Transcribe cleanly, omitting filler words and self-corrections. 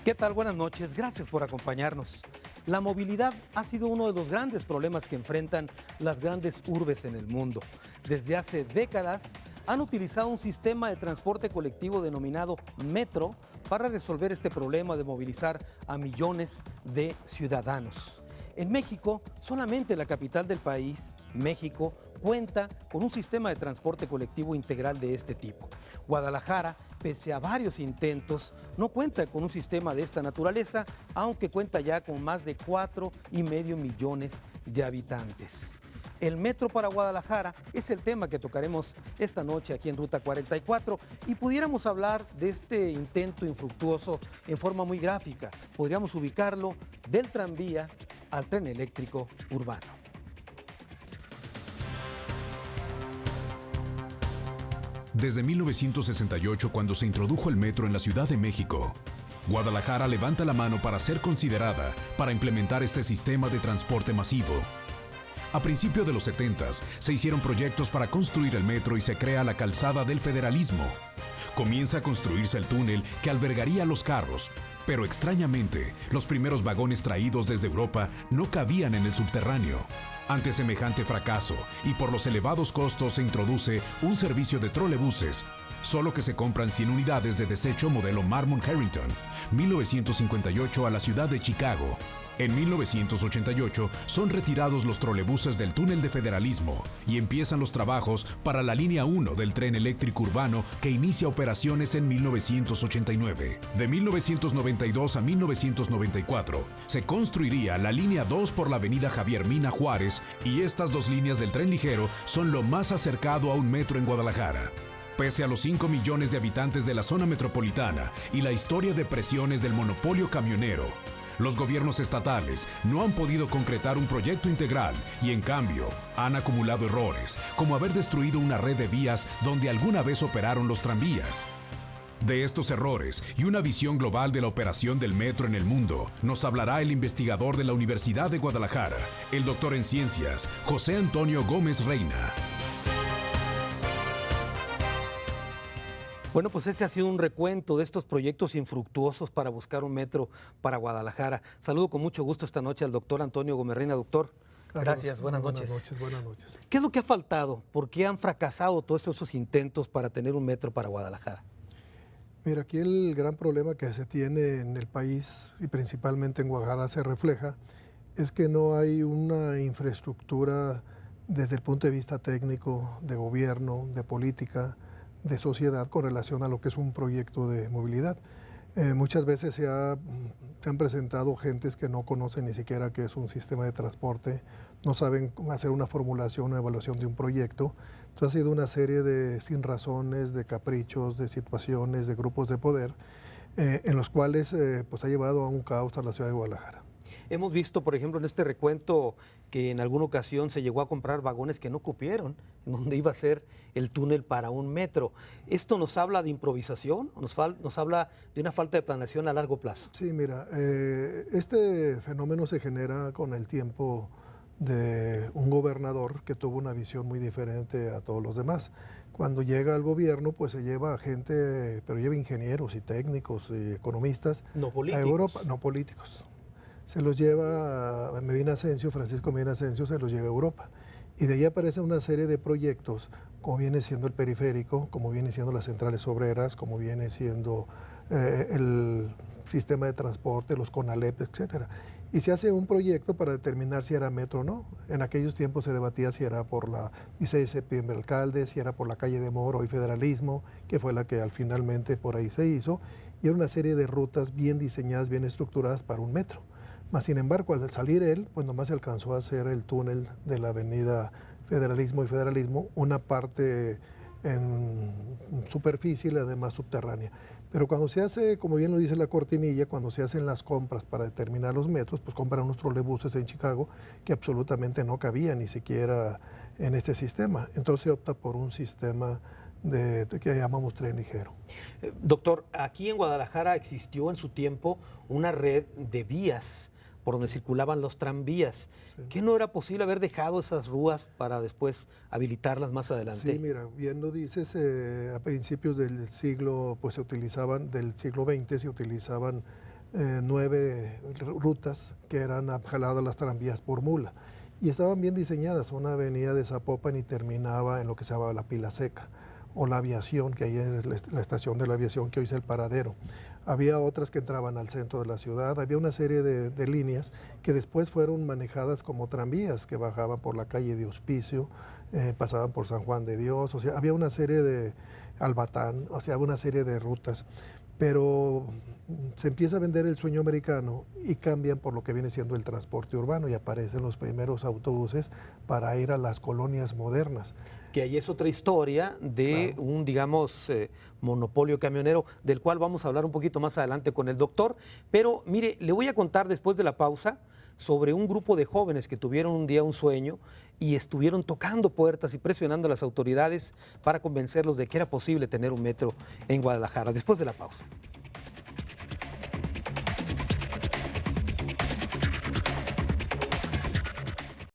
¿Qué tal? Buenas noches, gracias por acompañarnos. La movilidad ha sido uno de los grandes problemas que enfrentan las grandes urbes en el mundo. Desde hace décadas han utilizado un sistema de transporte colectivo denominado metro para resolver este problema de movilizar a millones de ciudadanos. En México, solamente la capital del país, México, cuenta con un sistema de transporte colectivo integral de este tipo. Guadalajara, pese a varios intentos, no cuenta con un sistema de esta naturaleza, aunque cuenta ya con más de 4,5 millones de habitantes. El metro para Guadalajara es el tema que tocaremos esta noche aquí en Ruta 44 y pudiéramos hablar de este intento infructuoso en forma muy gráfica. Podríamos ubicarlo del tranvía al tren eléctrico urbano. Desde 1968, cuando se introdujo el metro en la Ciudad de México, Guadalajara levanta la mano para ser considerada para implementar este sistema de transporte masivo. A principios de los 70s, se hicieron proyectos para construir el metro y se crea la Calzada del Federalismo. Comienza a construirse el túnel que albergaría los carros, pero extrañamente, los primeros vagones traídos desde Europa no cabían en el subterráneo. Ante semejante fracaso y por los elevados costos se introduce un servicio de trolebuses, solo que se compran 100 unidades de desecho modelo Marmon Harrington, 1958 a la ciudad de Chicago. En 1988 son retirados los trolebuses del túnel de Federalismo y empiezan los trabajos para la línea 1 del tren eléctrico urbano que inicia operaciones en 1989. De 1992 a 1994 se construiría la línea 2 por la avenida Javier Mina Juárez y estas dos líneas del tren ligero son lo más acercado a un metro en Guadalajara. Pese a los 5 millones de habitantes de la zona metropolitana y la historia de presiones del monopolio camionero, los gobiernos estatales no han podido concretar un proyecto integral y, en cambio, han acumulado errores, como haber destruido una red de vías donde alguna vez operaron los tranvías. De estos errores y una visión global de la operación del metro en el mundo, nos hablará el investigador de la Universidad de Guadalajara, el doctor en ciencias, José Antonio Gómez Reina. Bueno, pues este ha sido un recuento de estos proyectos infructuosos para buscar un metro para Guadalajara. Saludo con mucho gusto esta noche al doctor Antonio Gómez Reina. Doctor, Carlos, gracias, buenas noches. Buenas noches. ¿Qué es lo que ha faltado? ¿Por qué han fracasado todos esos intentos para tener un metro para Guadalajara? Mira, aquí el gran problema que se tiene en el país y principalmente en Guadalajara se refleja es que no hay una infraestructura desde el punto de vista técnico, de gobierno, de política, de sociedad con relación a lo que es un proyecto de movilidad. Muchas veces se han presentado gentes que no conocen ni siquiera qué es un sistema de transporte, no saben hacer una formulación o evaluación de un proyecto. Entonces ha sido una serie de sinrazones, de caprichos, de situaciones, de grupos de poder, en los cuales pues ha llevado a un caos a la ciudad de Guadalajara. Hemos visto, por ejemplo, en este recuento que en alguna ocasión se llegó a comprar vagones que no cupieron, en donde iba a ser el túnel para un metro. ¿Esto nos habla de improvisación o nos habla de una falta de planeación a largo plazo? Sí, mira, este fenómeno se genera con el tiempo de un gobernador que tuvo una visión muy diferente a todos los demás. Cuando llega al gobierno, pues se lleva a gente, pero lleva ingenieros y técnicos y economistas No políticos. a Europa, no políticos. Se los lleva a Medina Ascencio, Francisco Medina Ascencio se los lleva a Europa. Y de ahí aparece una serie de proyectos, como viene siendo el periférico, como viene siendo las centrales obreras, como viene siendo el sistema de transporte, los CONALEP, etcétera. Y se hace un proyecto para determinar si era metro o no. En aquellos tiempos se debatía si era por la 16 de septiembre Alcalde, si era por la calle de Moro y Federalismo, que fue la que finalmente por ahí se hizo. Y era una serie de rutas bien diseñadas, bien estructuradas para un metro. Mas, sin embargo, al salir él, pues nomás se alcanzó a hacer el túnel de la avenida Federalismo y Federalismo, una parte en superficie y la demás subterránea. Pero cuando se hace, como bien lo dice la cortinilla, cuando se hacen las compras para determinar los metros, pues compran unos trolebuses en Chicago que absolutamente no cabían ni siquiera en este sistema. Entonces se opta por un sistema que llamamos tren ligero. Doctor, aquí en Guadalajara existió en su tiempo una red de vías por donde circulaban los tranvías. Sí. ¿Qué no era posible haber dejado esas rúas para después habilitarlas más adelante? Sí, mira, bien lo dices, a principios del siglo, pues se utilizaban, del siglo XX se utilizaban 9 rutas que eran jaladas las tranvías por mula. Y estaban bien diseñadas. Una venía de Zapopan y terminaba en lo que se llamaba la Pila Seca, o la Aviación, que ahí es la estación de la Aviación, que hoy es el Paradero. Había otras que entraban al centro de la ciudad. Había una serie de líneas que después fueron manejadas como tranvías, que bajaban por la calle de Hospicio, pasaban por San Juan de Dios. O sea, había una serie de Albatán, o sea, una serie de rutas. Pero se empieza a vender el sueño americano y cambian por lo que viene siendo el transporte urbano y aparecen los primeros autobuses para ir a las colonias modernas. Que ahí es otra historia de un, digamos, monopolio camionero, del cual vamos a hablar un poquito más adelante con el doctor. Pero mire, le voy a contar después de la pausa sobre un grupo de jóvenes que tuvieron un día un sueño y estuvieron tocando puertas y presionando a las autoridades para convencerlos de que era posible tener un metro en Guadalajara. Después de la pausa.